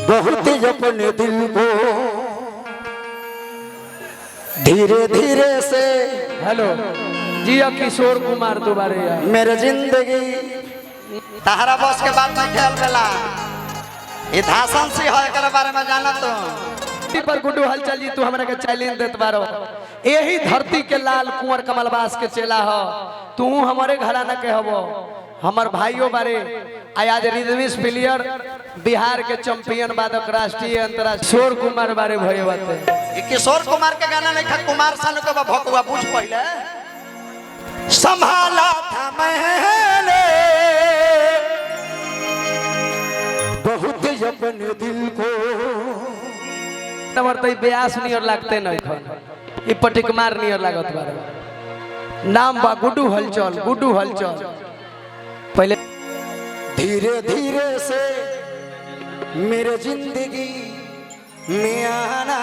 बहुत ही अपने दिल को धीरे धीरे से। हेलो जी किशोर कुमार दोबारे यार मेरे जिंदगी तहरा बस के बाद में खेल बेला ये धासन सी है के बारे में जाना तो पर गुड्डू हलचल जी तू हमरा के चैलेंज देत बारो यही धरती के लाल कुंवर कमलबास के चेला हो तू हमारे घराना के हबो हमर भाइयों बारे आज रिदमिस प्लेयर बिहार के चैंपियन वादक राष्ट्रीय अंतरराष्ट्रीय किशोर कुमार बारे भये बाते ये किशोर कुमार के गाना नहीं था कुमार सानू के भकुआ पूछ पहले संभाला था मैंने बहुत अपने दिल को तमर तई ब्यास नियर लागते नहीं खन ई पटिक मार नियर लागत बारे नाम बा गुड्डू हलचल पहले धीरे धीरे से मेरे जिंदगी में आना।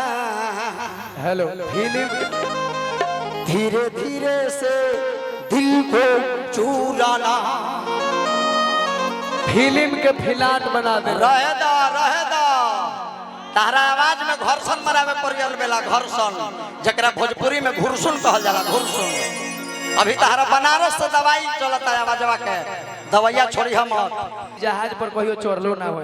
हेलो फिल्म धीरे धीरे से दिल को चुराना। फिल्म के फिलाट बना दे रहेदा तारा आवाज में घर्षण मरावे पड़ गल बेला घर्षण जकरा भोजपुरी में घुरसुन कहल जाला घुरसुन। अभी तारा बनारस से दवाई चलता है आवाजवा के दवाइया छोड़ी हम जहाज पर कहियो चढ़लो ना हो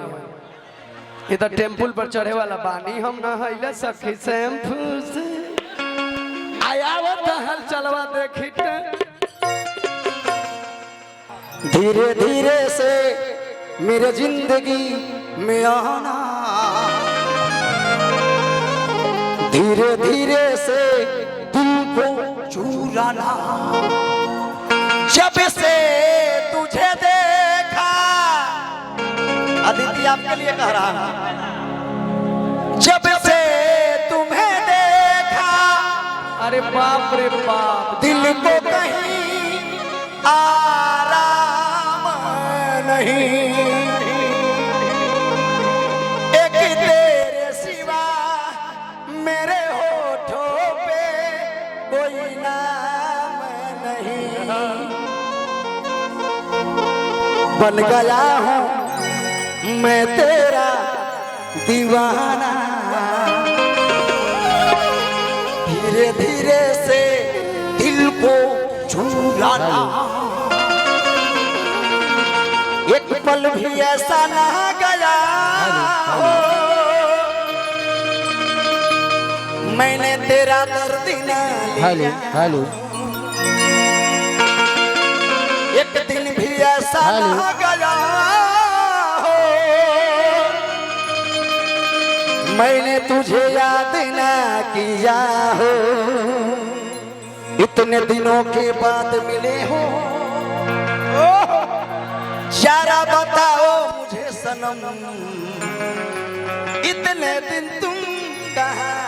ये तो टेम्पल पर चढ़े वाला बानी हम ना हइले सखी शैम्पू से आयावत हल चलवा देखी धीरे धीरे से मेरे जिंदगी में आना। धीरे धीरे से दिल को चुराना। जब से तुझे देखा अदिति आपके लिए कह रहा हूं जब से तुम्हें देखा अरे बाप रे बाप दिल को कहीं आराम नहीं। एक तेरे सिवा मेरे होठों पे कोई नाम नहीं। बन गया हूँ मैं तेरा दीवाना। धीरे धीरे से दिल को चुराना। एक पल भी ऐसा ना गया हो मैंने तेरा दर्द ना लिया। हेलो एक दिन भी ऐसा ना गया हो मैंने तुझे याद ना किया हो। इतने दिनों के बाद मिले हो जरा बताओ मुझे सनम इतने दिन तुम कहाँ